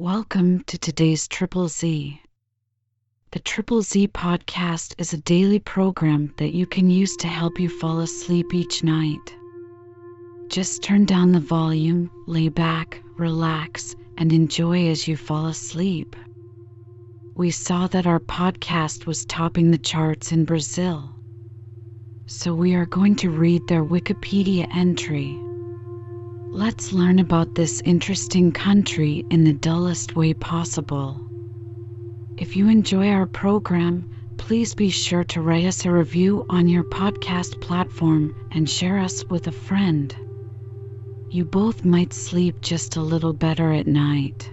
Welcome to today's Triple Z. The Triple Z podcast is a daily program that you can use to help you fall asleep each night. Just turn down the volume, lay back, relax, and enjoy as you fall asleep. We saw that our podcast was topping the charts in Brazil, so we are going to read their Wikipedia entry. Let's learn about this interesting country in the dullest way possible. If you enjoy our program, please be sure to write us a review on your podcast platform and share us with a friend. You both might sleep just a little better at night.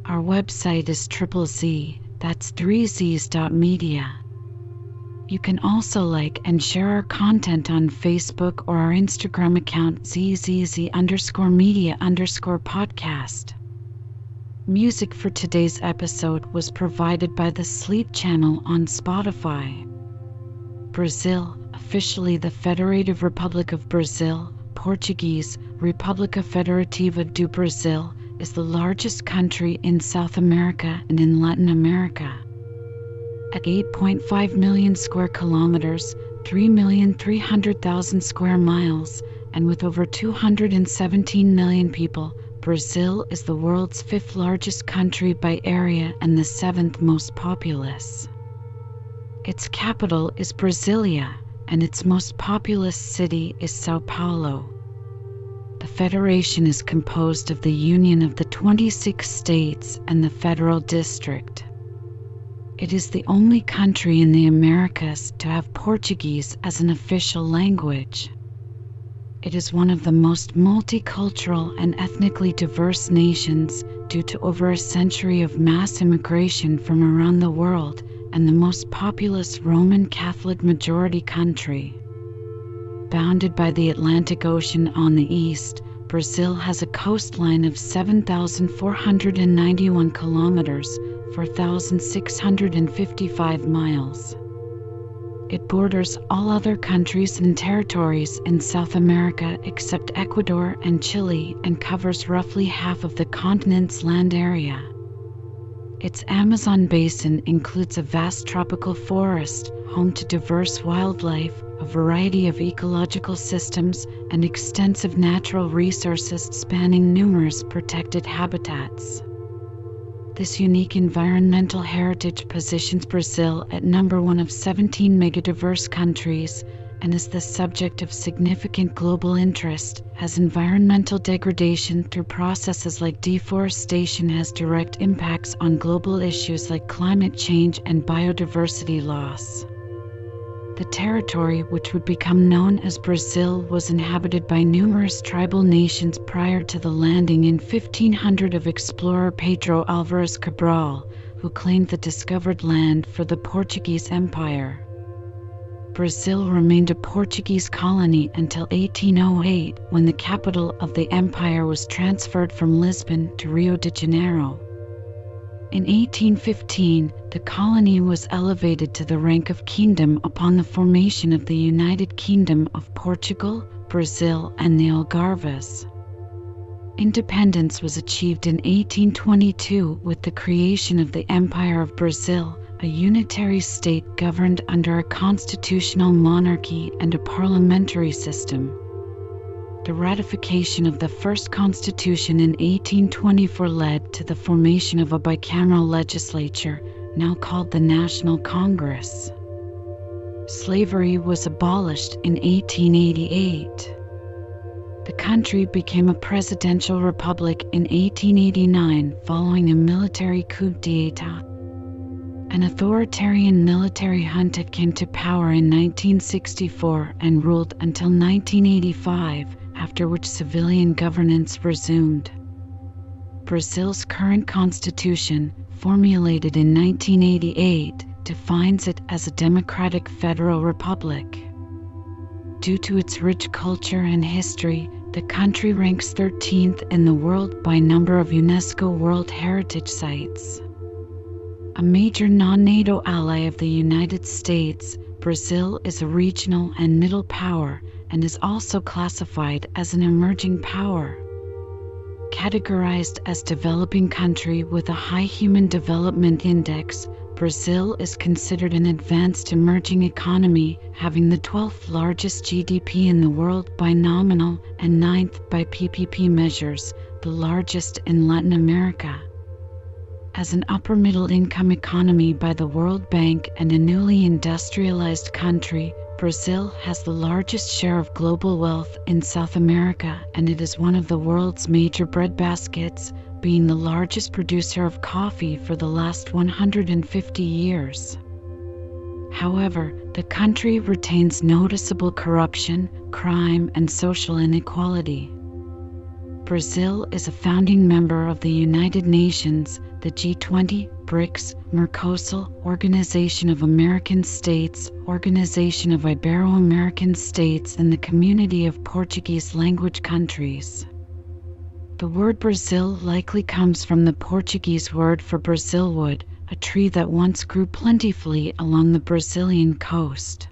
Our website is Triple Z, that's 3zs.media. You can also like and share our content on Facebook or our Instagram account zzz_media_podcast. Music for today's episode was provided by the Sleep channel on Spotify. Brazil, officially the Federative Republic of Brazil, Portuguese, República Federativa do Brasil, is the largest country in South America and in Latin America. At 8.5 million square kilometers, 3,300,000 square miles, and with over 217 million people, Brazil is the world's fifth largest country by area and the seventh most populous. Its capital is Brasilia, and its most populous city is São Paulo. The federation is composed of the union of the 26 states and the federal district. It is the only country in the Americas to have Portuguese as an official language. It is one of the most multicultural and ethnically diverse nations due to over a century of mass immigration from around the world and the most populous Roman Catholic majority country. Bounded by the Atlantic Ocean on the east, Brazil has a coastline of 7,491 kilometers, 4,655 miles. It borders all other countries and territories in South America except Ecuador and Chile and covers roughly half of the continent's land area. Its Amazon basin includes a vast tropical forest, home to diverse wildlife, a variety of ecological systems, and extensive natural resources spanning numerous protected habitats. This unique environmental heritage positions Brazil at number 1 of 17 megadiverse countries and is the subject of significant global interest, as environmental degradation through processes like deforestation has direct impacts on global issues like climate change and biodiversity loss. The territory, which would become known as Brazil, was inhabited by numerous tribal nations prior to the landing in 1500 of explorer Pedro Álvares Cabral, who claimed the discovered land for the Portuguese Empire. Brazil remained a Portuguese colony until 1808, when the capital of the empire was transferred from Lisbon to Rio de Janeiro. In 1815, the colony was elevated to the rank of kingdom upon the formation of the United Kingdom of Portugal, Brazil, and the Algarves. Independence was achieved in 1822 with the creation of the Empire of Brazil, a unitary state governed under a constitutional monarchy and a parliamentary system. The ratification of the first constitution in 1824 led to the formation of a bicameral legislature, now called the National Congress. Slavery was abolished in 1888. The country became a presidential republic in 1889 following a military coup d'etat. An authoritarian military junta came to power in 1964 and ruled until 1985, after which civilian governance resumed. Brazil's current constitution, formulated in 1988, defines it as a democratic federal republic. Due to its rich culture and history, the country ranks 13th in the world by number of UNESCO World Heritage Sites. A major non-NATO ally of the United States, Brazil is a regional and middle power and is also classified as an emerging power. Categorized as developing country with a high Human Development Index, Brazil is considered an advanced emerging economy, having the 12th largest GDP in the world by nominal and 9th by PPP measures, the largest in Latin America. As an upper-middle-income economy by the World Bank and a newly industrialized country, Brazil has the largest share of global wealth in South America, and it is one of the world's major breadbaskets, being the largest producer of coffee for the last 150 years. However, the country retains noticeable corruption, crime, and social inequality. Brazil is a founding member of the United Nations, the G20, BRICS, Mercosur, Organization of American States, Organization of Ibero-American States, and the Community of Portuguese language countries. The word Brazil likely comes from the Portuguese word for Brazilwood, a tree that once grew plentifully along the Brazilian coast.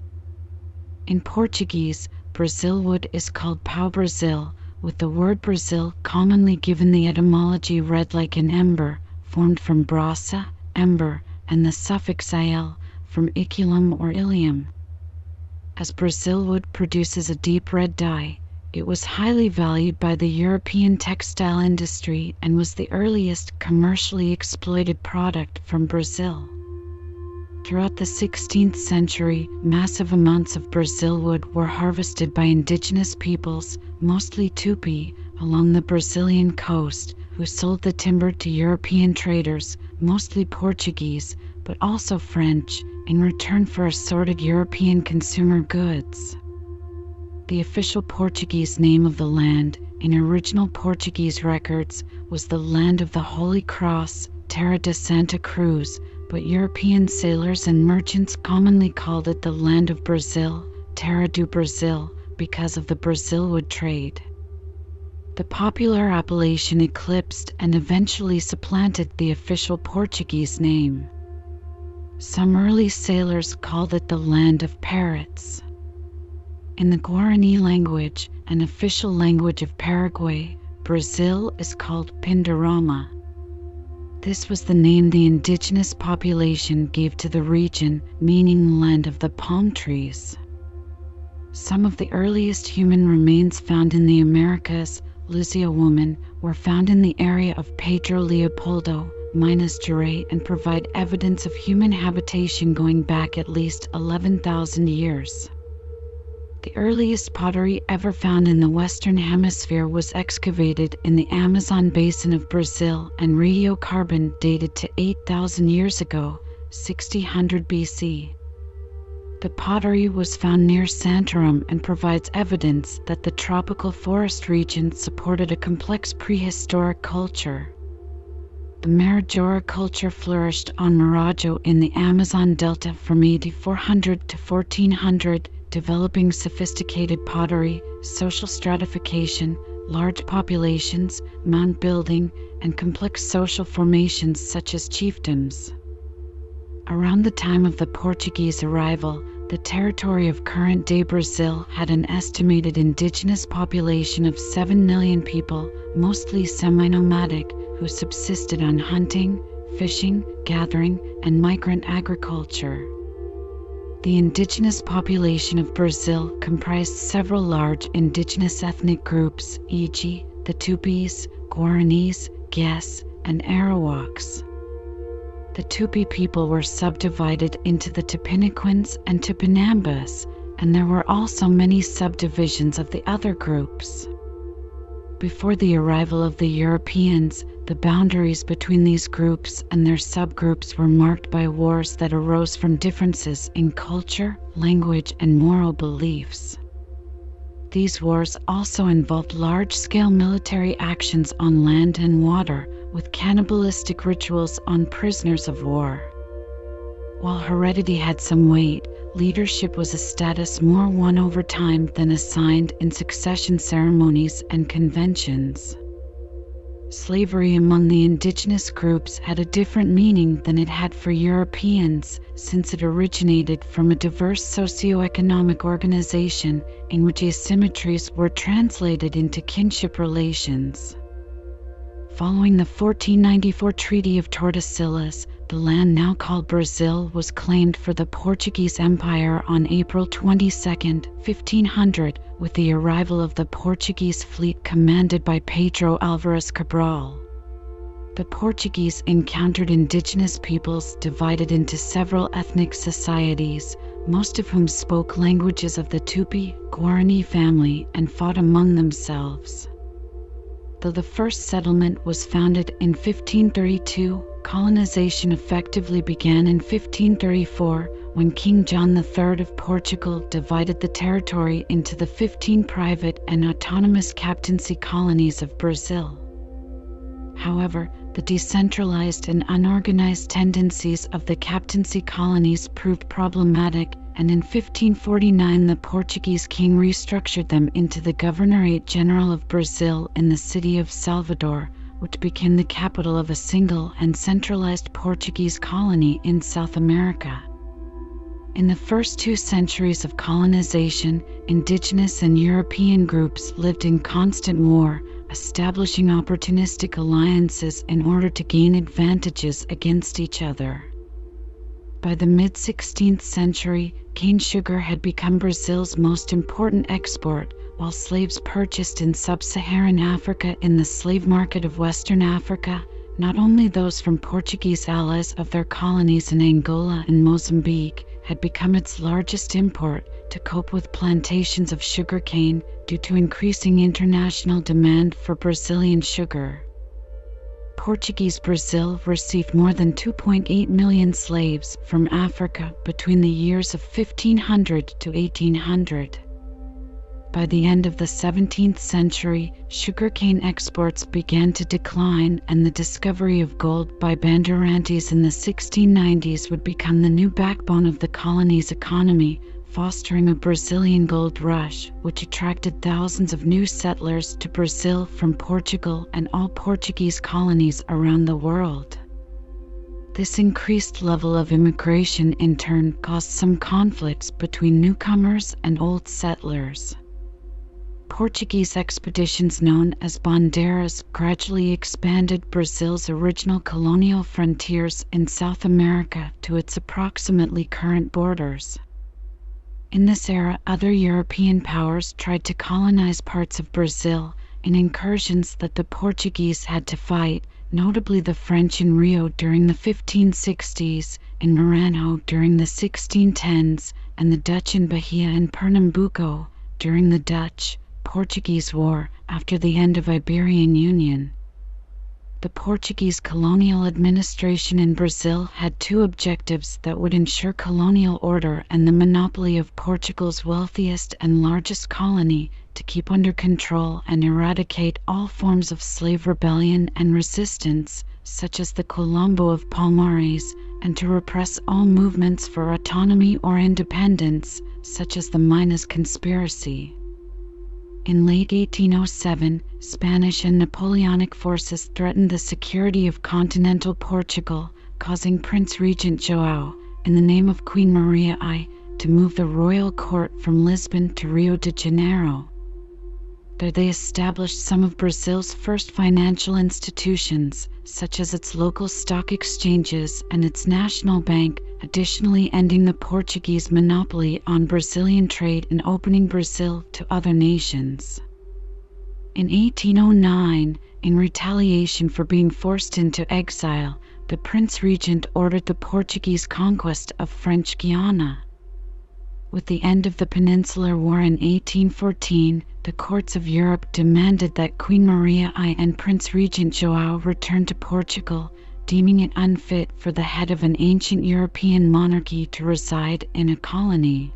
In Portuguese, Brazilwood is called pau-brasil, with the word Brazil commonly given the etymology read like an ember, formed from brasa, ember, and the suffix -il, from iculum or ilium. As Brazilwood produces a deep red dye, it was highly valued by the European textile industry and was the earliest commercially exploited product from Brazil. Throughout the 16th century, massive amounts of Brazilwood were harvested by indigenous peoples, mostly Tupi, along the Brazilian coast, who sold the timber to European traders, mostly Portuguese, but also French, in return for assorted European consumer goods. The official Portuguese name of the land, in original Portuguese records, was the Land of the Holy Cross, Terra de Santa Cruz, but European sailors and merchants commonly called it the Land of Brazil, Terra do Brasil, because of the Brazilwood trade. The popular appellation eclipsed and eventually supplanted the official Portuguese name. Some early sailors called it the Land of Parrots. In the Guarani language, an official language of Paraguay, Brazil is called Pindorama. This was the name the indigenous population gave to the region, meaning land of the palm trees. Some of the earliest human remains found in the Americas, Luzia woman, were found in the area of Pedro Leopoldo, Minas Gerais, and provide evidence of human habitation going back at least 11,000 years. The earliest pottery ever found in the Western Hemisphere was excavated in the Amazon basin of Brazil, and radiocarbon dated to 8,000 years ago, 6000 BC. The pottery was found near Santorum and provides evidence that the tropical forest region supported a complex prehistoric culture. The Marajora culture flourished on Marajo in the Amazon Delta from 8400 to 1400, developing sophisticated pottery, social stratification, large populations, mound building, and complex social formations such as chiefdoms. Around the time of the Portuguese arrival, the territory of current-day Brazil had an estimated indigenous population of 7 million people, mostly semi-nomadic, who subsisted on hunting, fishing, gathering, and migrant agriculture. The indigenous population of Brazil comprised several large indigenous ethnic groups, e.g., the Tupis, Guaranis, Gués, and Arawaks. The Tupi people were subdivided into the Tupiniquins and Tupinambas, and there were also many subdivisions of the other groups. Before the arrival of the Europeans, the boundaries between these groups and their subgroups were marked by wars that arose from differences in culture, language, and moral beliefs. These wars also involved large-scale military actions on land and water, with cannibalistic rituals on prisoners of war. While heredity had some weight, leadership was a status more won over time than assigned in succession ceremonies and conventions. Slavery among the indigenous groups had a different meaning than it had for Europeans, since it originated from a diverse socioeconomic organization in which asymmetries were translated into kinship relations. Following the 1494 Treaty of Tordesillas, the land now called Brazil was claimed for the Portuguese Empire on April 22, 1500, with the arrival of the Portuguese fleet commanded by Pedro Álvares Cabral. The Portuguese encountered indigenous peoples divided into several ethnic societies, most of whom spoke languages of the Tupi-Guarani family and fought among themselves. Though the first settlement was founded in 1532, colonization effectively began in 1534 when King John III of Portugal divided the territory into the 15 private and autonomous captaincy colonies of Brazil. However, the decentralized and unorganized tendencies of the captaincy colonies proved problematic, and in 1549 the Portuguese king restructured them into the Governorate General of Brazil in the city of Salvador, which became the capital of a single and centralized Portuguese colony in South America. In the first 2 centuries of colonization, indigenous and European groups lived in constant war, establishing opportunistic alliances in order to gain advantages against each other. By the mid-16th century, cane sugar had become Brazil's most important export, while slaves purchased in sub-Saharan Africa in the slave market of Western Africa, not only those from Portuguese allies of their colonies in Angola and Mozambique, had become its largest import to cope with plantations of sugarcane due to increasing international demand for Brazilian sugar. Portuguese Brazil received more than 2.8 million slaves from Africa between the years of 1500 to 1800. By the end of the 17th century, sugarcane exports began to decline, and the discovery of gold by Bandeirantes in the 1690s would become the new backbone of the colony's economy, fostering a Brazilian gold rush, which attracted thousands of new settlers to Brazil from Portugal and all Portuguese colonies around the world. This increased level of immigration in turn caused some conflicts between newcomers and old settlers. Portuguese expeditions known as bandeiras gradually expanded Brazil's original colonial frontiers in South America to its approximately current borders. In this era, other European powers tried to colonize parts of Brazil in incursions that the Portuguese had to fight, notably the French in Rio during the 1560s, in Maranhão during the 1610s, and the Dutch in Bahia and Pernambuco during the Dutch-Portuguese War after the end of Iberian Union. The Portuguese colonial administration in Brazil had 2 objectives that would ensure colonial order and the monopoly of Portugal's wealthiest and largest colony, to keep under control and eradicate all forms of slave rebellion and resistance, such as the Quilombo of Palmares, and to repress all movements for autonomy or independence, such as the Minas Conspiracy. In late 1807, Spanish and Napoleonic forces threatened the security of continental Portugal, causing Prince Regent João, in the name of Queen Maria I, to move the royal court from Lisbon to Rio de Janeiro. There they established some of Brazil's first financial institutions, such as its local stock exchanges and its national bank, additionally ending the Portuguese monopoly on Brazilian trade and opening Brazil to other nations. In 1809, in retaliation for being forced into exile, the Prince Regent ordered the Portuguese conquest of French Guiana. With the end of the Peninsular War in 1814, the courts of Europe demanded that Queen Maria I and Prince Regent João return to Portugal, deeming it unfit for the head of an ancient European monarchy to reside in a colony.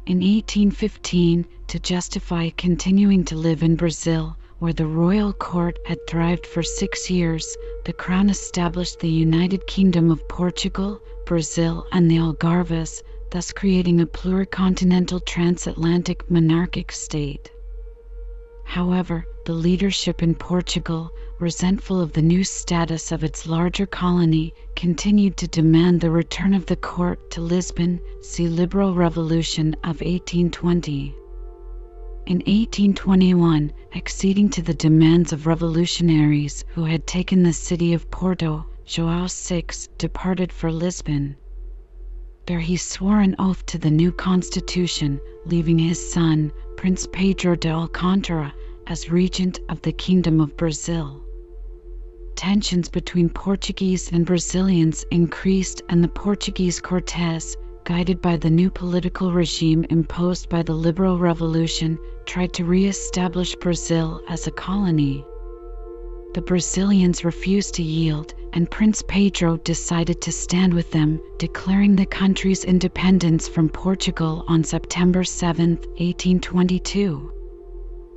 In 1815, to justify continuing to live in Brazil, where the royal court had thrived for 6 years, the Crown established the United Kingdom of Portugal, Brazil, and the Algarves, thus creating a pluricontinental transatlantic monarchic state. However, the leadership in Portugal, resentful of the new status of its larger colony, continued to demand the return of the court to Lisbon. See Liberal Revolution of 1820. In 1821, acceding to the demands of revolutionaries who had taken the city of Porto, João VI departed for Lisbon. There he swore an oath to the new constitution, leaving his son, Prince Pedro de Alcântara, as regent of the Kingdom of Brazil. Tensions between Portuguese and Brazilians increased, and the Portuguese Cortes, guided by the new political regime imposed by the Liberal Revolution, tried to re-establish Brazil as a colony. The Brazilians refused to yield, and Prince Pedro decided to stand with them, declaring the country's independence from Portugal on September 7, 1822.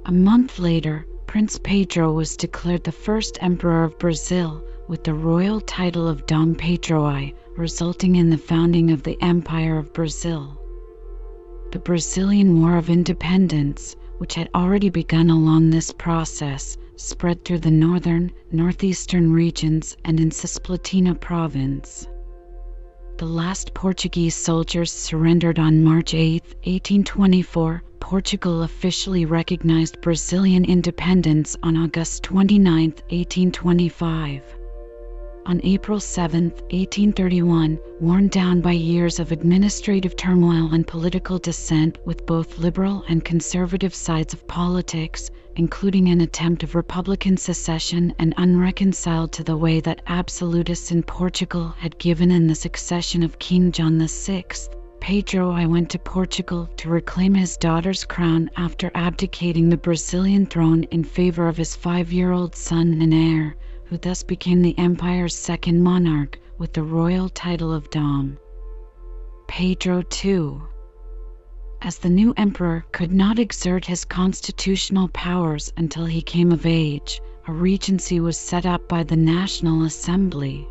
A month later, Prince Pedro was declared the first emperor of Brazil, with the royal title of Dom Pedroi, resulting in the founding of the Empire of Brazil. The Brazilian War of Independence, which had already begun along this process, spread through the northern, northeastern regions and in Cisplatina province. The last Portuguese soldiers surrendered on March 8, 1824. Portugal officially recognized Brazilian independence on August 29, 1825. On April 7, 1831, worn down by years of administrative turmoil and political dissent with both liberal and conservative sides of politics, including an attempt of republican secession and unreconciled to the way that absolutists in Portugal had given in the succession of King John VI, Pedro I went to Portugal to reclaim his daughter's crown after abdicating the Brazilian throne in favor of his 5-year-old son and heir, who thus became the empire's second monarch with the royal title of Dom Pedro II. As the new emperor could not exert his constitutional powers until he came of age, a regency was set up by the National Assembly.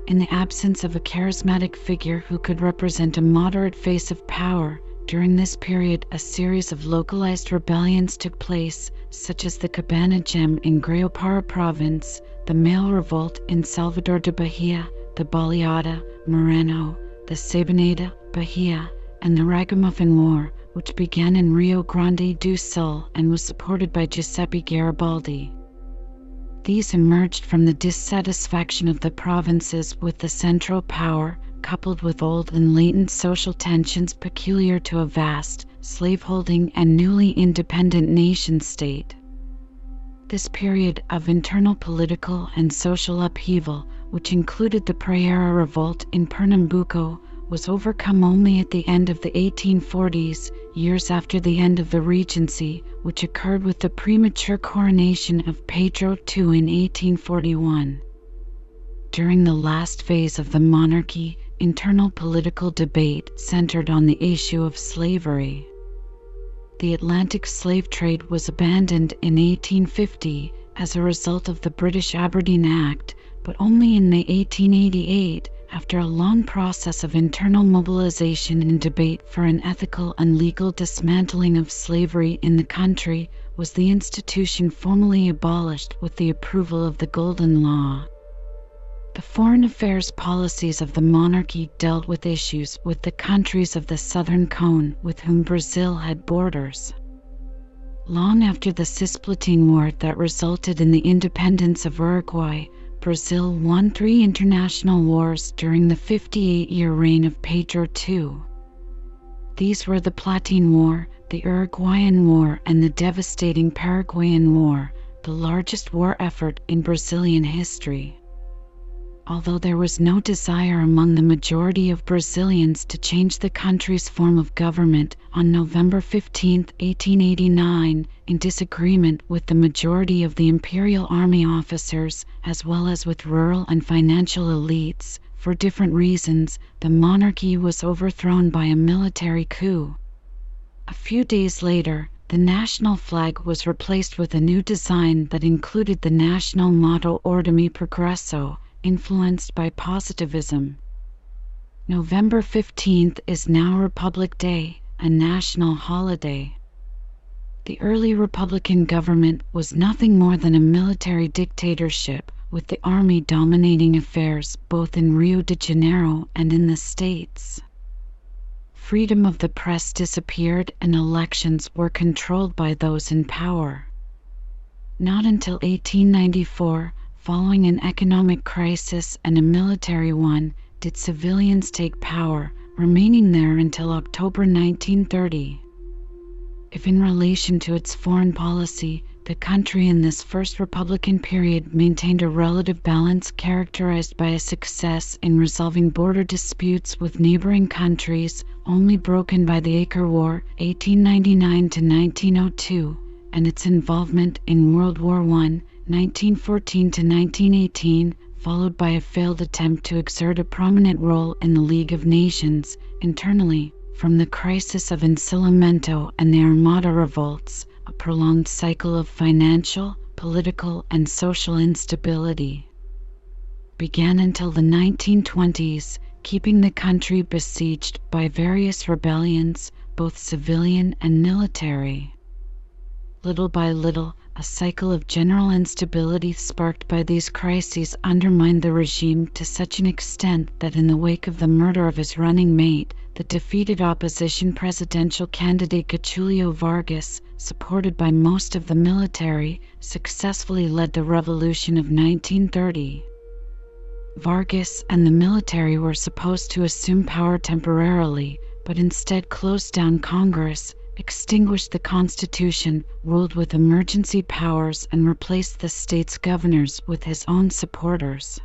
In the absence of a charismatic figure who could represent a moderate face of power, during this period a series of localized rebellions took place, such as the Cabana Gem in Grão-Pará province, the Male Revolt in Salvador de Bahia, the Baleada, Moreno, the Sabaneta, Bahia, and the Ragamuffin War, which began in Rio Grande do Sul and was supported by Giuseppe Garibaldi. These emerged from the dissatisfaction of the provinces with the central power, coupled with old and latent social tensions peculiar to a vast, slaveholding and newly independent nation-state. This period of internal political and social upheaval, which included the Praia Revolt in Pernambuco, was overcome only at the end of the 1840s, years after the end of the Regency, which occurred with the premature coronation of Pedro II in 1841. During the last phase of the monarchy, internal political debate centered on the issue of slavery. The Atlantic slave trade was abandoned in 1850 as a result of the British Aberdeen Act, but only in 1888, after a long process of internal mobilization and debate for an ethical and legal dismantling of slavery in the country, was the institution formally abolished with the approval of the Golden Law. The foreign affairs policies of the monarchy dealt with issues with the countries of the Southern Cone with whom Brazil had borders. Long after the Cisplatin War that resulted in the independence of Uruguay, Brazil won 3 international wars during the 58-year reign of Pedro II. These were the Platine War, the Uruguayan War, and the devastating Paraguayan War, the largest war effort in Brazilian history. Although there was no desire among the majority of Brazilians to change the country's form of government, on November 15, 1889, in disagreement with the majority of the Imperial Army officers, as well as with rural and financial elites, for different reasons, the monarchy was overthrown by a military coup. A few days later, the national flag was replaced with a new design that included the national motto Ordem e Progresso, influenced by positivism. November 15th is now Republic Day, a national holiday. The early Republican government was nothing more than a military dictatorship, with the army dominating affairs both in Rio de Janeiro and in the States. freedom of the press disappeared and elections were controlled by those in power. Not until 1894, following an economic crisis and a military one, did civilians take power, remaining there until October 1930. If in relation to its foreign policy, the country in this first Republican period maintained a relative balance characterized by a success in resolving border disputes with neighboring countries, only broken by the Acre War, 1899 to 1902, and its involvement in World War I, 1914 to 1918, followed by a failed attempt to exert a prominent role in the League of Nations. Internally, from the crisis of Insilamento and the Armada revolts, a prolonged cycle of financial, political, and social instability began until the 1920s, keeping the country besieged by various rebellions, both civilian and military. Little by little, a cycle of general instability sparked by these crises undermined the regime to such an extent that in the wake of the murder of his running mate, the defeated opposition presidential candidate Getulio Vargas, supported by most of the military, successfully led the revolution of 1930. Vargas and the military were supposed to assume power temporarily, but instead closed down Congress, extinguished the Constitution, ruled with emergency powers, and replaced the state's governors with his own supporters.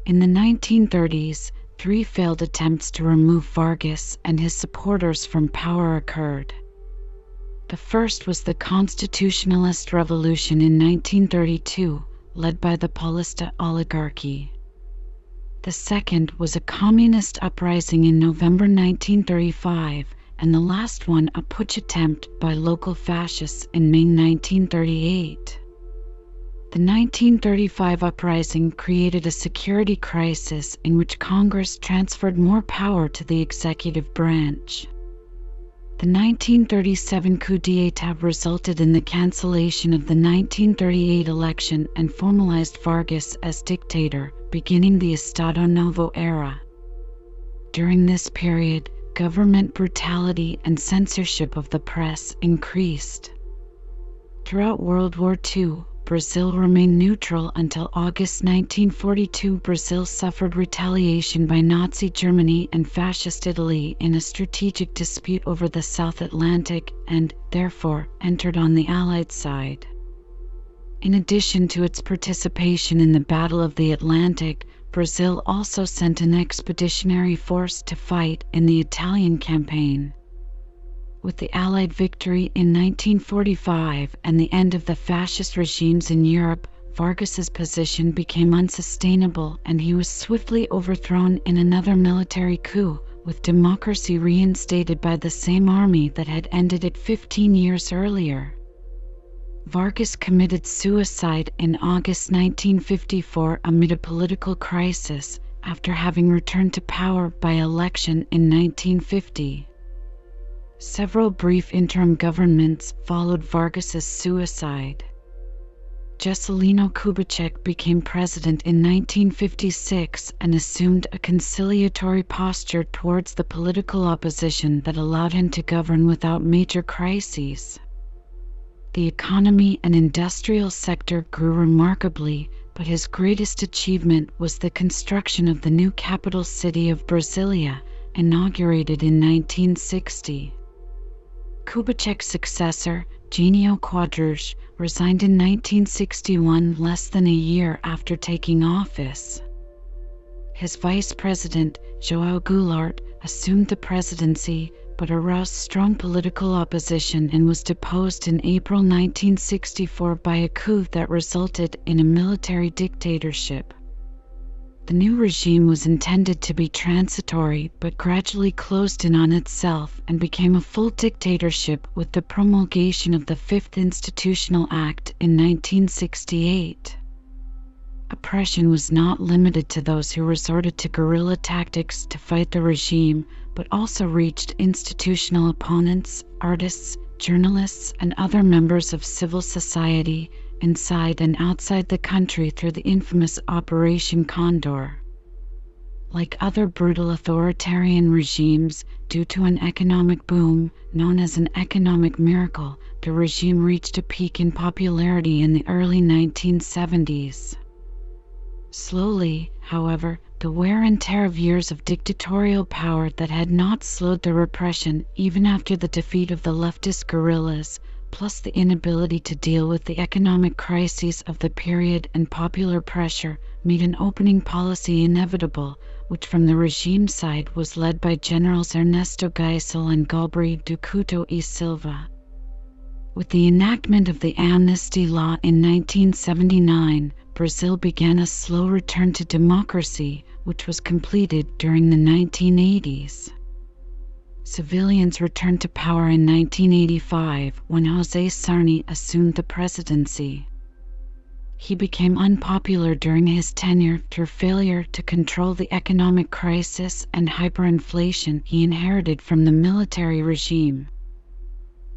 In the 1930s, 3 failed attempts to remove Vargas and his supporters from power occurred. The first was the Constitutionalist Revolution in 1932, led by the Paulista oligarchy. The second was a communist uprising in November 1935, and the last one a putsch attempt by local fascists in May 1938. The 1935 uprising created a security crisis in which Congress transferred more power to the executive branch. The 1937 coup d'état resulted in the cancellation of the 1938 election and formalized Vargas as dictator, beginning the Estado Novo era. During this period, government brutality and censorship of the press increased. Throughout World War II, Brazil remained neutral until August 1942. Brazil suffered retaliation by Nazi Germany and Fascist Italy in a strategic dispute over the South Atlantic and, therefore, entered on the Allied side. In addition to its participation in the Battle of the Atlantic, Brazil also sent an expeditionary force to fight in the Italian campaign. With the Allied victory in 1945 and the end of the fascist regimes in Europe, Vargas's position became unsustainable and he was swiftly overthrown in another military coup, with democracy reinstated by the same army that had ended it 15 years earlier. Vargas committed suicide in August 1954 amid a political crisis, after having returned to power by election in 1950. Several brief interim governments followed Vargas's suicide. Juscelino Kubitschek became president in 1956 and assumed a conciliatory posture towards the political opposition that allowed him to govern without major crises. The economy and industrial sector grew remarkably, but his greatest achievement was the construction of the new capital city of Brasilia, inaugurated in 1960. Kubitschek's successor, Jânio Quadros, resigned in 1961, less than a year after taking office. His vice president, João Goulart, assumed the presidency, but aroused strong political opposition and was deposed in April 1964 by a coup that resulted in a military dictatorship. The new regime was intended to be transitory, but gradually closed in on itself and became a full dictatorship with the promulgation of the Fifth Institutional Act in 1968. Oppression was not limited to those who resorted to guerrilla tactics to fight the regime, but also reached institutional opponents, artists, journalists, and other members of civil society, inside and outside the country through the infamous Operation Condor. Like other brutal authoritarian regimes, due to an economic boom known as an economic miracle, the regime reached a peak in popularity in the early 1970s. Slowly, however, the wear and tear of years of dictatorial power that had not slowed the repression even after the defeat of the leftist guerrillas, plus the inability to deal with the economic crises of the period and popular pressure, made an opening policy inevitable, which from the regime side was led by Generals Ernesto Geisel and Galbraith do Couto e Silva. With the enactment of the amnesty law in 1979, Brazil began a slow return to democracy, which was completed during the 1980s. Civilians returned to power in 1985 when José Sarney assumed the presidency. He became unpopular during his tenure through failure to control the economic crisis and hyperinflation he inherited from the military regime.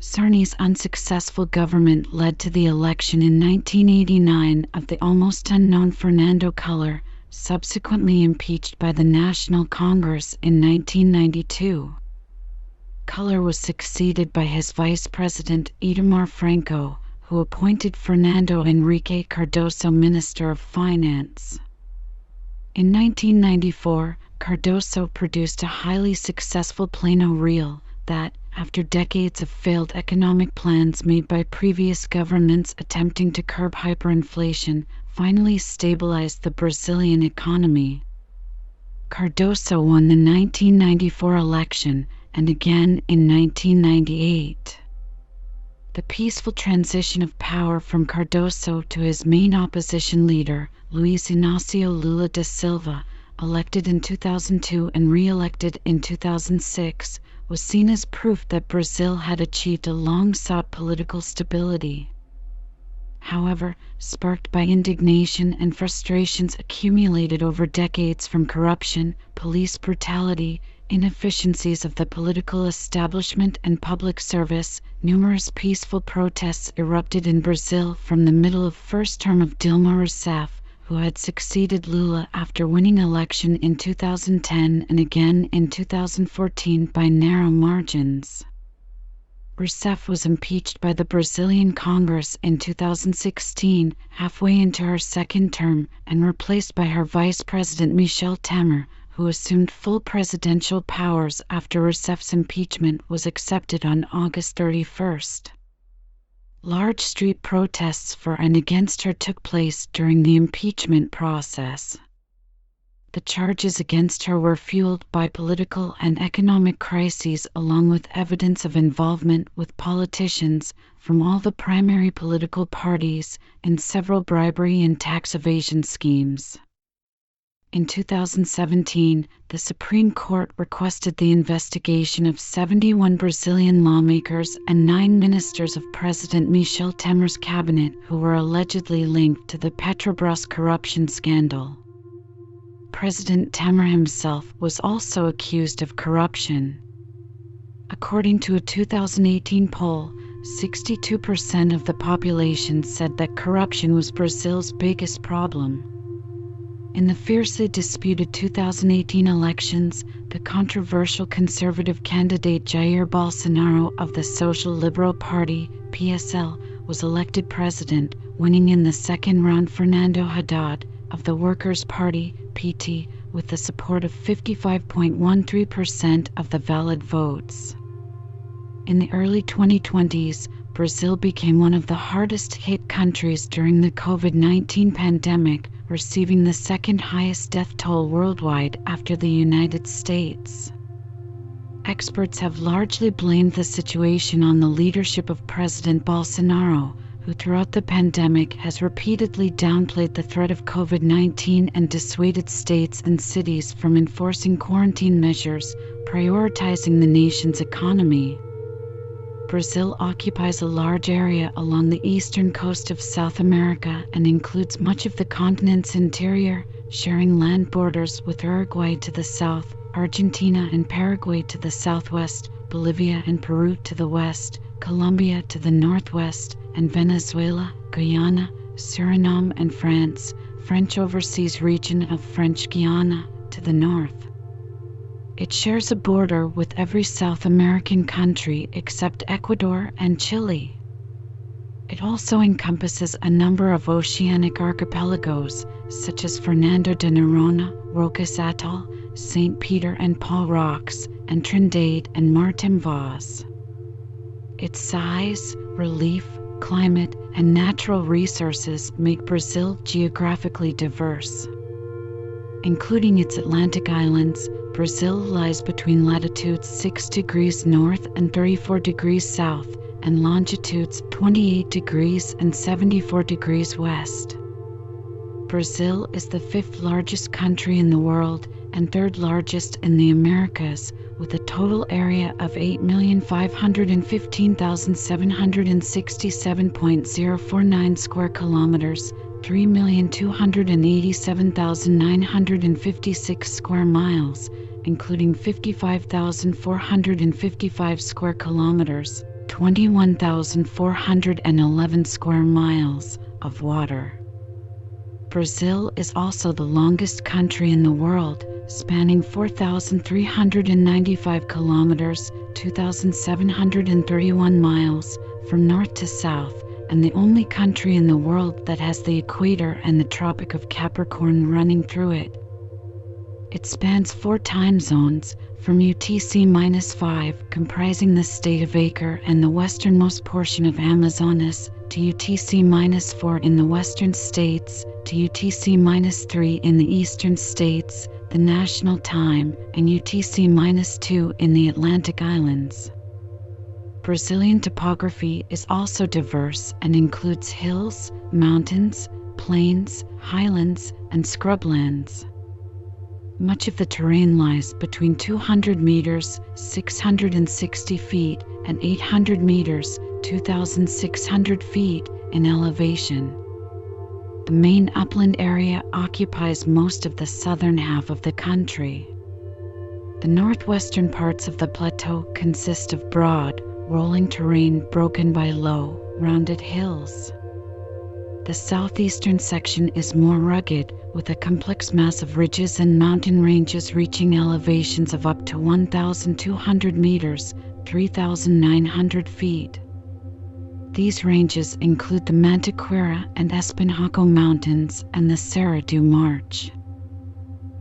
Sarney's unsuccessful government led to the election in 1989 of the almost unknown Fernando Collor, subsequently impeached by the National Congress in 1992. Collor was succeeded by his vice president Itamar Franco, who appointed Fernando Henrique Cardoso Minister of Finance. In 1994, Cardoso produced a highly successful plano reel that, after decades of failed economic plans made by previous governments attempting to curb hyperinflation, finally stabilized the Brazilian economy. Cardoso won the 1994 election and again in 1998. The peaceful transition of power from Cardoso to his main opposition leader, Luiz Inácio Lula da Silva, elected in 2002 and re-elected in 2006, was seen as proof that Brazil had achieved a long-sought political stability. However, sparked by indignation and frustrations accumulated over decades from corruption, police brutality, inefficiencies of the political establishment and public service, numerous peaceful protests erupted in Brazil from the middle of first term of Dilma Rousseff, who had succeeded Lula after winning election in 2010 and again in 2014 by narrow margins. Rousseff was impeached by the Brazilian Congress in 2016, halfway into her second term, and replaced by her vice president Michel Temer, who assumed full presidential powers after Rousseff's impeachment was accepted on August 31st. Large street protests for and against her took place during the impeachment process. The charges against her were fueled by political and economic crises, along with evidence of involvement with politicians from all the primary political parties in several bribery and tax evasion schemes. In 2017, the Supreme Court requested the investigation of 71 Brazilian lawmakers and 9 ministers of President Michel Temer's cabinet who were allegedly linked to the Petrobras corruption scandal. President Temer himself was also accused of corruption. According to a 2018 poll, 62% of the population said that corruption was Brazil's biggest problem. In the fiercely disputed 2018 elections, the controversial conservative candidate Jair Bolsonaro of the Social Liberal Party, PSL, was elected president, winning in the second round Fernando Haddad of the Workers' Party, PT, with the support of 55.13% of the valid votes. In the early 2020s, Brazil became one of the hardest hit countries during the COVID-19 pandemic, receiving the second highest death toll worldwide after the United States. Experts have largely blamed the situation on the leadership of President Bolsonaro, who throughout the pandemic has repeatedly downplayed the threat of COVID-19 and dissuaded states and cities from enforcing quarantine measures, prioritizing the nation's economy. Brazil occupies a large area along the eastern coast of South America and includes much of the continent's interior, sharing land borders with Uruguay to the south, Argentina and Paraguay to the southwest, Bolivia and Peru to the west, Colombia to the northwest, and Venezuela, Guyana, Suriname and France, French overseas region of French Guiana, to the north. It shares a border with every South American country except Ecuador and Chile. It also encompasses a number of oceanic archipelagos, such as Fernando de Noronha, Rocas Atoll, St. Peter and Paul Rocks, and Trindade and Martin Vaz. Its size, relief, climate, and natural resources make Brazil geographically diverse. Including its Atlantic islands, Brazil lies between latitudes 6 degrees north and 34 degrees south, and longitudes 28 degrees and 74 degrees west. Brazil is the 5th largest country in the world and 3rd largest in the Americas, with a total area of 8,515,767.049 square kilometers, 3,287,956 square miles, including 55,455 square kilometers, 21,411 square miles of water. Brazil is also the longest country in the world, spanning 4,395 kilometers, 2,731 miles, from north to south, and the only country in the world that has the equator and the Tropic of Capricorn running through it. It spans 4 time zones, from UTC-5, comprising the state of Acre and the westernmost portion of Amazonas, to UTC-4 in the western states, to UTC-3 in the eastern states, the national time, and UTC-2 in the Atlantic islands. Brazilian topography is also diverse and includes hills, mountains, plains, highlands, and scrublands. Much of the terrain lies between 200 meters, 660 feet, and 800 meters, 2,600 feet, in elevation. The main upland area occupies most of the southern half of the country. The northwestern parts of the plateau consist of broad, rolling terrain broken by low, rounded hills. The southeastern section is more rugged, with a complex mass of ridges and mountain ranges reaching elevations of up to 1,200 meters, 3,900 feet. These ranges include the Mantiqueira and Espinhaco Mountains and the Serra do Marche.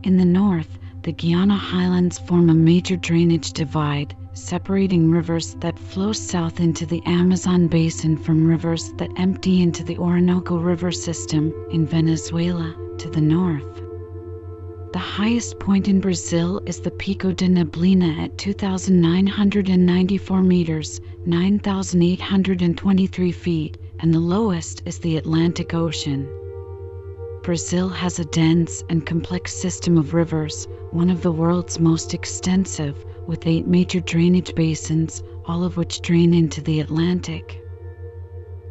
In the north, the Guiana Highlands form a major drainage divide, separating rivers that flow south into the Amazon basin from rivers that empty into the Orinoco River system in Venezuela to the north. The highest point in Brazil is the Pico de Neblina at 2,994 meters, 9,823 feet, and the lowest is the Atlantic Ocean. Brazil has a dense and complex system of rivers, one of the world's most extensive, with 8 major drainage basins, all of which drain into the Atlantic.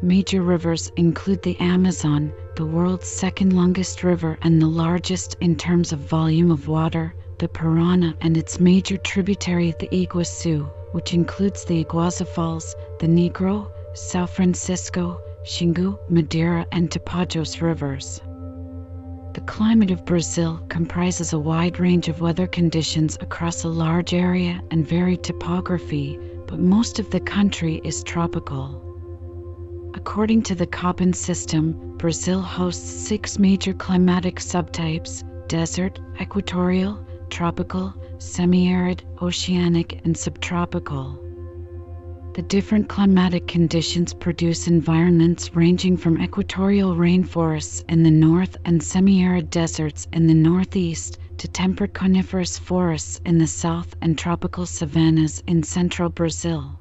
Major rivers include the Amazon, the world's 2nd longest river and the largest in terms of volume of water, the Parana and its major tributary the Iguaçu, which includes the Iguazu Falls, the Negro, São Francisco, Xingu, Madeira and Tapajós rivers. The climate of Brazil comprises a wide range of weather conditions across a large area and varied topography, but most of the country is tropical. According to the Köppen system, Brazil hosts 6 major climatic subtypes: desert, equatorial, tropical, semi-arid, oceanic, and subtropical. The different climatic conditions produce environments ranging from equatorial rainforests in the north and semi-arid deserts in the northeast to temperate coniferous forests in the south and tropical savannas in central Brazil.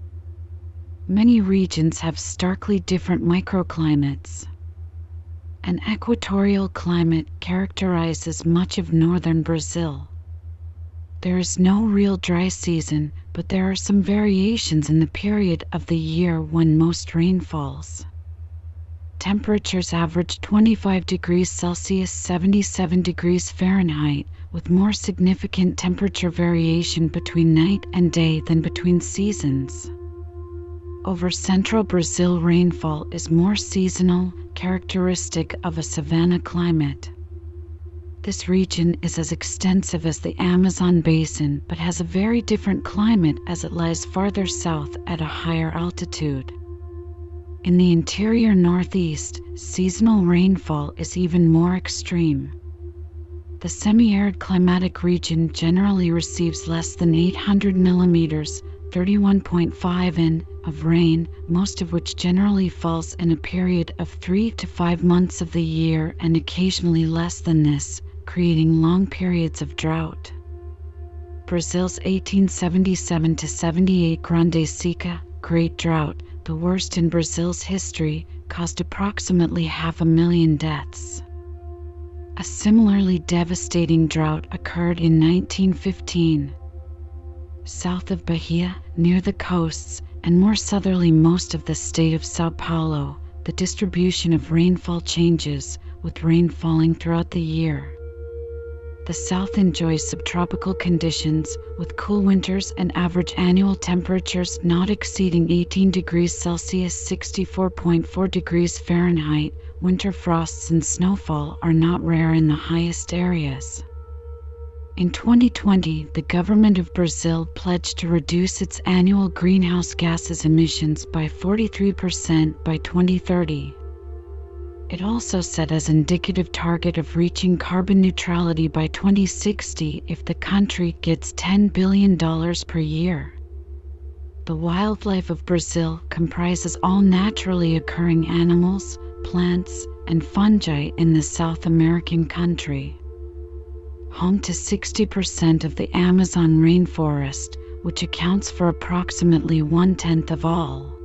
Many regions have starkly different microclimates. An equatorial climate characterizes much of northern Brazil. There is no real dry season, but there are some variations in the period of the year when most rain falls. Temperatures average 25 degrees Celsius, 77 degrees Fahrenheit, with more significant temperature variation between night and day than between seasons. Over central Brazil, rainfall is more seasonal, characteristic of a savanna climate. This region is as extensive as the Amazon basin, but has a very different climate as it lies farther south at a higher altitude. In the interior northeast, seasonal rainfall is even more extreme. The semi-arid climatic region generally receives less than 800 millimeters, 31.5 in, of rain, most of which generally falls in a period of 3 to 5 months of the year and occasionally less than this, creating long periods of drought. Brazil's 1877-78 Grande Seca, Great Drought, the worst in Brazil's history, caused approximately 500,000 deaths. A similarly devastating drought occurred in 1915. South of Bahia, near the coasts, and more southerly most of the state of São Paulo, the distribution of rainfall changes, with rain falling throughout the year. The south enjoys subtropical conditions, with cool winters and average annual temperatures not exceeding 18 degrees Celsius (64.4 degrees Fahrenheit). Winter frosts and snowfall are not rare in the highest areas. In 2020, the government of Brazil pledged to reduce its annual greenhouse gases emissions by 43% by 2030. It also set as indicative target of reaching carbon neutrality by 2060 if the country gets $10 billion per year. The wildlife of Brazil comprises all naturally occurring animals, plants, and fungi in the South American country. Home to 60% of the Amazon rainforest, which accounts for approximately 1/10 of all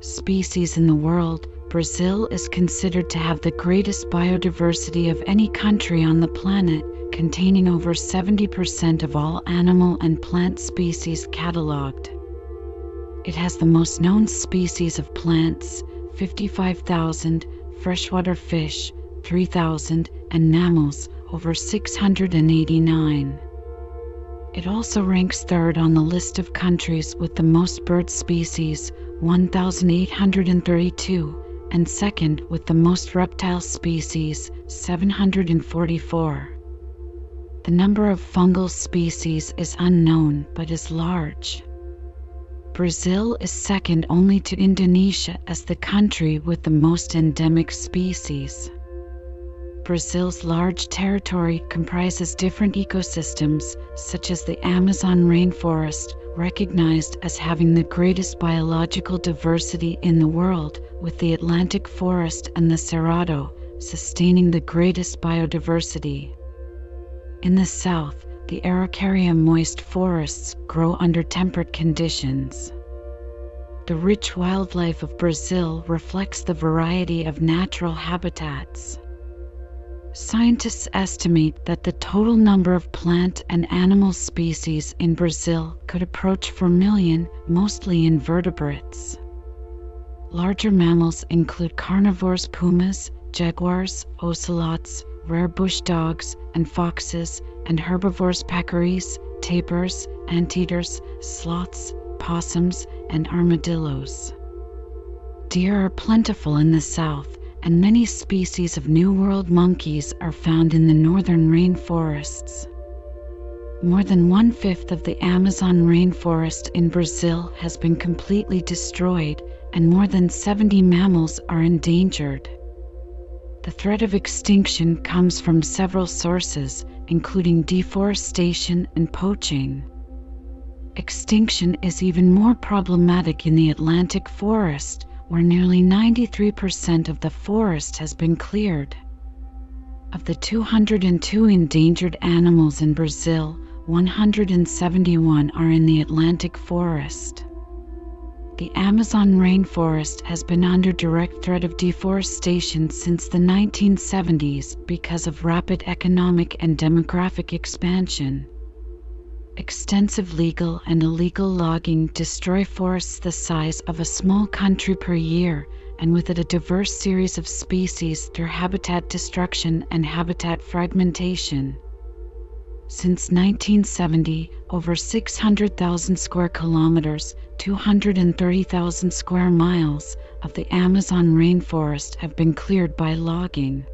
species in the world, Brazil is considered to have the greatest biodiversity of any country on the planet, containing over 70% of all animal and plant species catalogued. It has the most known species of plants, 55,000, freshwater fish, 3,000, and mammals, over 689. It also ranks third on the list of countries with the most bird species, 1,832, and second with the most reptile species, 744. The number of fungal species is unknown but is large. Brazil is second only to Indonesia as the country with the most endemic species. Brazil's large territory comprises different ecosystems, such as the Amazon rainforest, recognized as having the greatest biological diversity in the world, with the Atlantic forest and the Cerrado sustaining the greatest biodiversity. In the south, the Araucaria moist forests grow under temperate conditions. The rich wildlife of Brazil reflects the variety of natural habitats. Scientists estimate that the total number of plant and animal species in Brazil could approach 4 million, mostly invertebrates. Larger mammals include carnivores, pumas, jaguars, ocelots, rare bush dogs, and foxes, and herbivores, peccaries, tapirs, anteaters, sloths, possums, and armadillos. Deer are plentiful in the south, and many species of New World monkeys are found in the northern rainforests. More than 1/5 of the Amazon rainforest in Brazil has been completely destroyed, and more than 70 mammals are endangered. The threat of extinction comes from several sources, including deforestation and poaching. Extinction is even more problematic in the Atlantic forest, where nearly 93% of the forest has been cleared. Of the 202 endangered animals in Brazil, 171 are in the Atlantic forest. The Amazon rainforest has been under direct threat of deforestation since the 1970s because of rapid economic and demographic expansion. Extensive legal and illegal logging destroy forests the size of a small country per year, and with it a diverse series of species through habitat destruction and habitat fragmentation. Since 1970, over 600,000 square kilometers, 230,000 square miles, of the Amazon rainforest have been cleared by logging.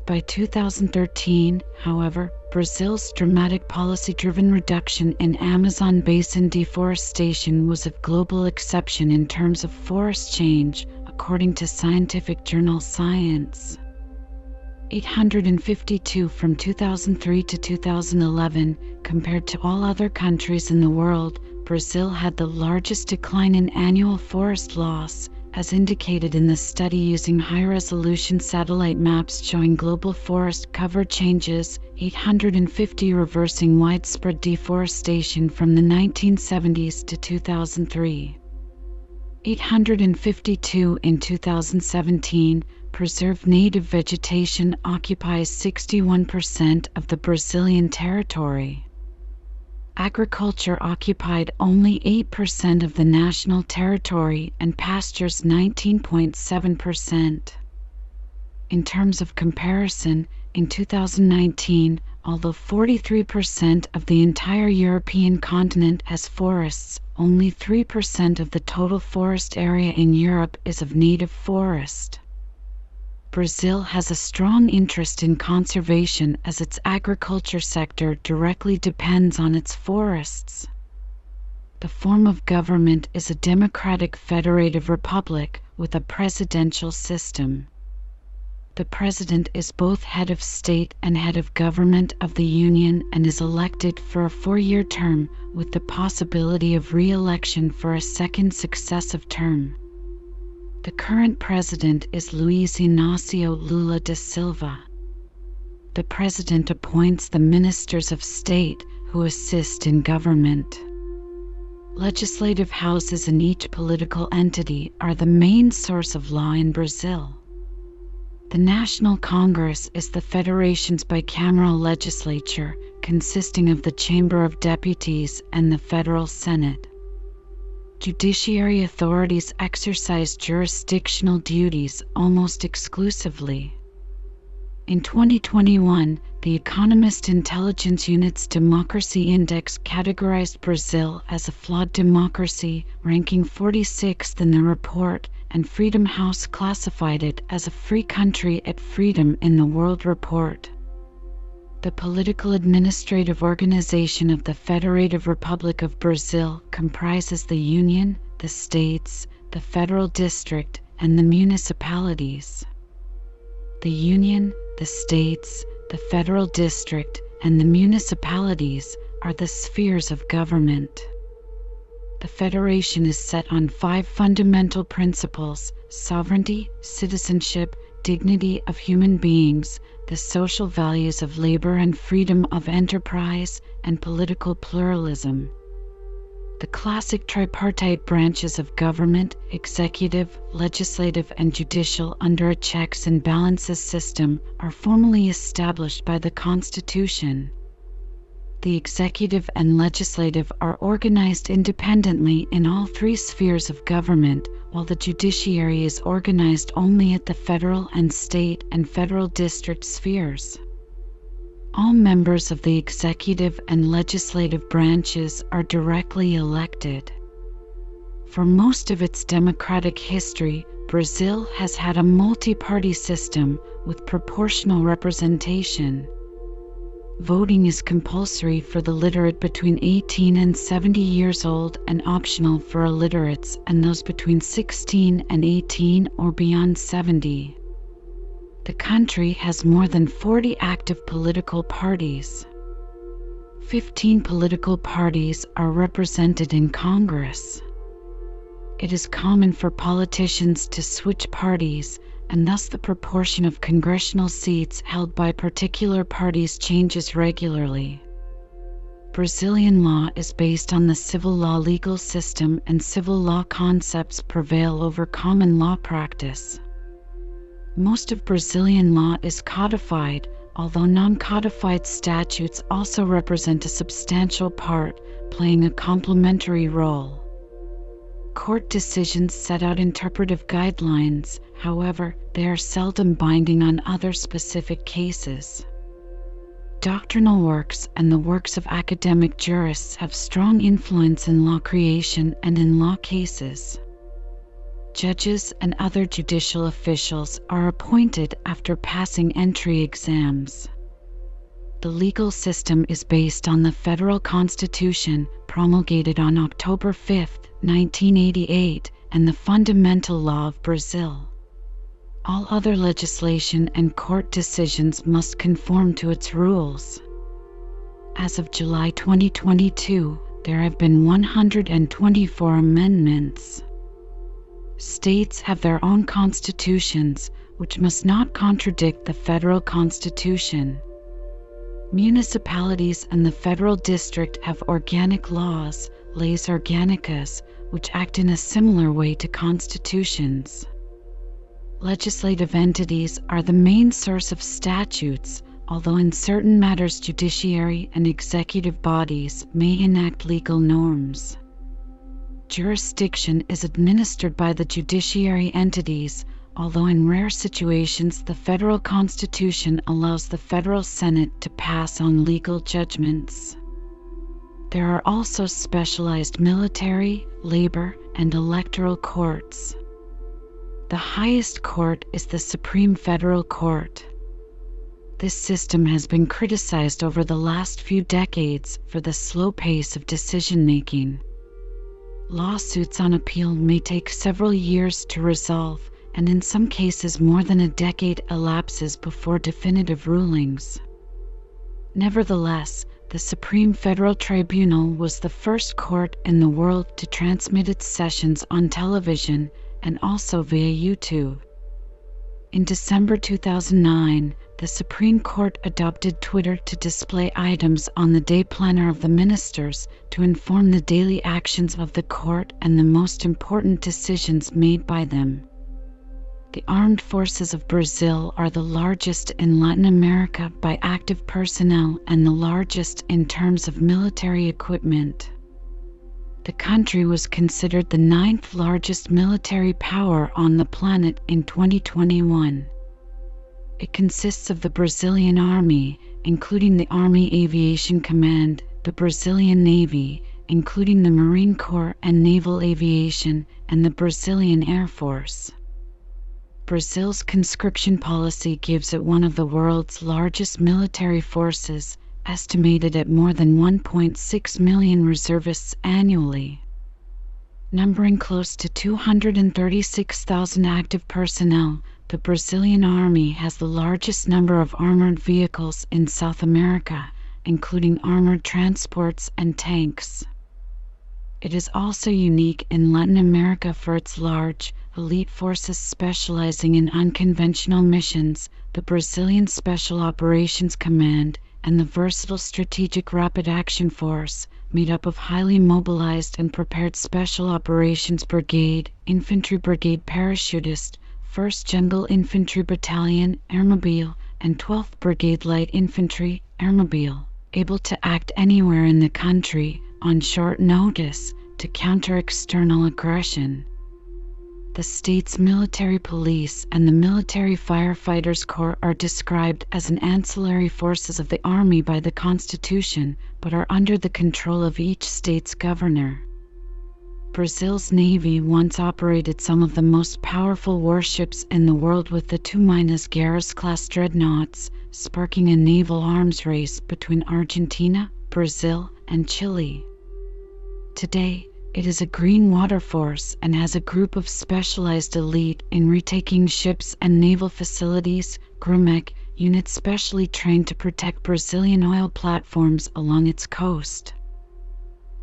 By 2013, however, Brazil's dramatic policy-driven reduction in Amazon basin deforestation was a global exception in terms of forest change, according to scientific journal Science. 852 from 2003 to 2011. Compared to all other countries in the world, Brazil had the largest decline in annual forest loss, as indicated in the study using high-resolution satellite maps showing global forest cover changes, 850 reversing widespread deforestation from the 1970s to 2003. 852 in 2017. Preserved native vegetation occupies 61% of the Brazilian territory. Agriculture occupied only 8% of the national territory and pastures 19.7%. In terms of comparison, in 2019, although 43% of the entire European continent has forests, only 3% of the total forest area in Europe is of native forest. Brazil has a strong interest in conservation as its agriculture sector directly depends on its forests. The form of government is a democratic federative republic with a presidential system. The president is both head of state and head of government of the union and is elected for a 4-year term with the possibility of re-election for a second successive term. The current president is Luiz Inácio Lula da Silva. The president appoints the ministers of state who assist in government. Legislative houses in each political entity are the main source of law in Brazil. The National Congress is the federation's bicameral legislature, consisting of the Chamber of Deputies and the Federal Senate. Judiciary authorities exercise jurisdictional duties almost exclusively. In 2021, the Economist Intelligence Unit's Democracy Index categorized Brazil as a flawed democracy, ranking 46th in the report, and Freedom House classified it as a free country at Freedom in the World Report. The political administrative organization of the Federative Republic of Brazil comprises the Union, the states, the Federal District, and the municipalities. The Union, the states, the Federal District, and the municipalities are the spheres of government. The Federation is set on 5 fundamental principles: sovereignty, citizenship, dignity of human beings, the social values of labor and freedom of enterprise, and political pluralism. The classic tripartite branches of government, executive, legislative, and judicial under a checks and balances system, are formally established by the Constitution. The executive and legislative are organized independently in all 3 spheres of government, while the judiciary is organized only at the federal and state and federal district spheres. All members of the executive and legislative branches are directly elected. For most of its democratic history, Brazil has had a multi-party system with proportional representation. Voting is compulsory for the literate between 18 and 70 years old and optional for illiterates and those between 16 and 18 or beyond 70. The country has more than 40 active political parties. 15 political parties are represented in Congress. It is common for politicians to switch parties, and thus the proportion of congressional seats held by particular parties changes regularly. Brazilian law is based on the civil law legal system, and civil law concepts prevail over common law practice. Most of Brazilian law is codified, although non-codified statutes also represent a substantial part, playing a complementary role. Court decisions set out interpretive guidelines, however, they are seldom binding on other specific cases. Doctrinal works and the works of academic jurists have strong influence in law creation and in law cases. Judges and other judicial officials are appointed after passing entry exams. The legal system is based on the federal constitution promulgated on October 5, 1988, and the fundamental law of Brazil. All other legislation and court decisions must conform to its rules. As of July 2022, there have been 124 amendments. States have their own constitutions, which must not contradict the federal constitution. Municipalities and the federal district have organic laws, leis organicas, which act in a similar way to constitutions. Legislative entities are the main source of statutes, although in certain matters judiciary and executive bodies may enact legal norms. Jurisdiction is administered by the judiciary entities, although in rare situations the federal constitution allows the federal Senate to pass on legal judgments. There are also specialized military, labor, and electoral courts. The highest court is the Supreme Federal Court. This system has been criticized over the last few decades for the slow pace of decision-making. Lawsuits on appeal may take several years to resolve, and in some cases more than a decade elapses before definitive rulings. Nevertheless, the Supreme Federal Tribunal was the first court in the world to transmit its sessions on television and also via YouTube. In December 2009, the Supreme Court adopted Twitter to display items on the day planner of the ministers to inform the daily actions of the court and the most important decisions made by them. The armed forces of Brazil are the largest in Latin America by active personnel and the largest in terms of military equipment. The country was considered the 9th largest military power on the planet in 2021. It consists of the Brazilian Army, including the Army Aviation Command, the Brazilian Navy, including the Marine Corps and Naval Aviation, and the Brazilian Air Force. Brazil's conscription policy gives it one of the world's largest military forces, estimated at more than 1.6 million reservists annually. Numbering close to 236,000 active personnel, the Brazilian Army has the largest number of armored vehicles in South America, including armored transports and tanks. It is also unique in Latin America for its large, elite forces specializing in unconventional missions, the Brazilian Special Operations Command, and the versatile Strategic Rapid Action Force, made up of highly mobilized and prepared Special Operations Brigade, Infantry Brigade Parachutist, 1st Jungle Infantry Battalion, Airmobile, and 12th Brigade Light Infantry, Airmobile, able to act anywhere in the country, on short notice, to counter external aggression. The state's military police and the military firefighters corps are described as an ancillary forces of the army by the Constitution, but are under the control of each state's governor. Brazil's Navy once operated some of the most powerful warships in the world with the 2 Minas Gerais-class dreadnoughts, sparking a naval arms race between Argentina, Brazil, and Chile. Today, it is a green water force and has a group of specialized elite in retaking ships and naval facilities, GRUMEC, units specially trained to protect Brazilian oil platforms along its coast.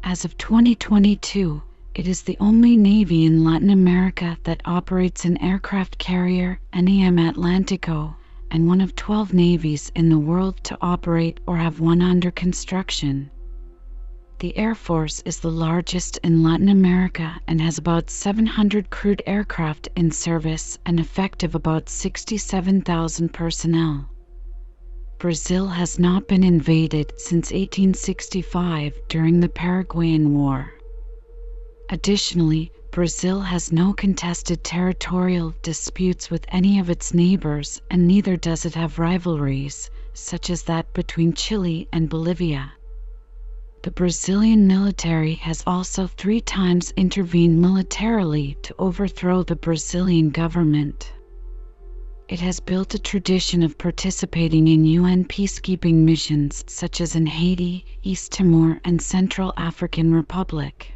As of 2022, it is the only navy in Latin America that operates an aircraft carrier, NEM Atlântico, and one of 12 navies in the world to operate or have one under construction. The Air Force is the largest in Latin America and has about 700 crewed aircraft in service and effective about 67,000 personnel. Brazil has not been invaded since 1865 during the Paraguayan War. Additionally, Brazil has no contested territorial disputes with any of its neighbors, and neither does it have rivalries, such as that between Chile and Bolivia. The Brazilian military has also 3 times intervened militarily to overthrow the Brazilian government. It has built a tradition of participating in UN peacekeeping missions such as in Haiti, East Timor, and Central African Republic.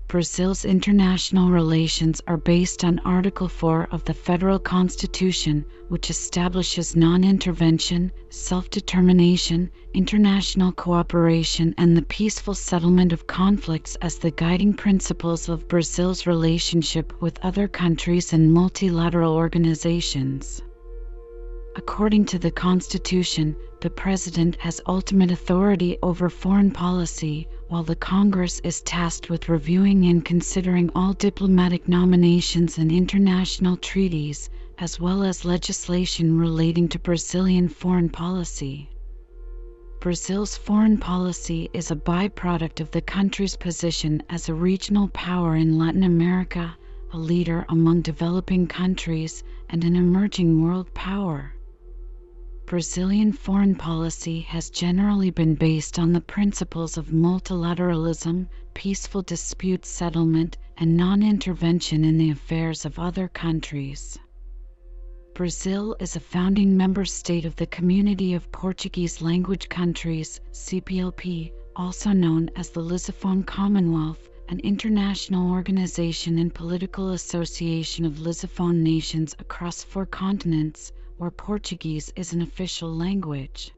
Brazil's international relations are based on Article 4 of the Federal Constitution, which establishes non-intervention, self-determination, international cooperation, and the peaceful settlement of conflicts as the guiding principles of Brazil's relationship with other countries and multilateral organizations. According to the Constitution, the President has ultimate authority over foreign policy, while the Congress is tasked with reviewing and considering all diplomatic nominations and international treaties, as well as legislation relating to Brazilian foreign policy. Brazil's foreign policy is a byproduct of the country's position as a regional power in Latin America, a leader among developing countries, and an emerging world power. Brazilian foreign policy has generally been based on the principles of multilateralism, peaceful dispute settlement, and non-intervention in the affairs of other countries. Brazil is a founding member state of the Community of Portuguese Language Countries, CPLP, also known as the Lusophone Commonwealth, an international organization and political association of Lusophone nations across 4 continents, where Portuguese is an official language.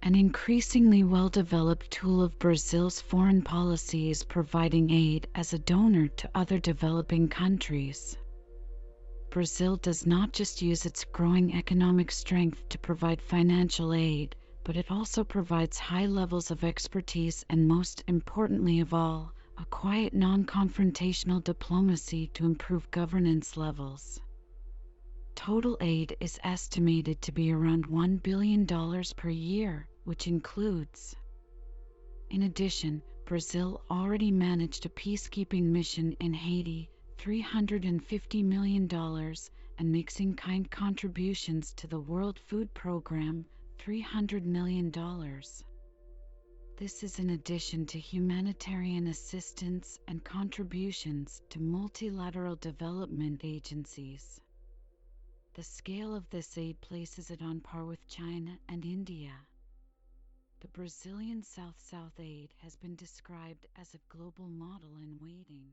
An increasingly well-developed tool of Brazil's foreign policy is providing aid as a donor to other developing countries. Brazil does not just use its growing economic strength to provide financial aid, but it also provides high levels of expertise and, most importantly of all, a quiet non-confrontational diplomacy to improve governance levels. Total aid is estimated to be around $1 billion per year, which includes. In addition, Brazil already managed a peacekeeping mission in Haiti, $350 million, and makes in-kind contributions to the World Food Program, $300 million. This is in addition to humanitarian assistance and contributions to multilateral development agencies. The scale of this aid places it on par with China and India. The Brazilian South-South aid has been described as a global model in waiting.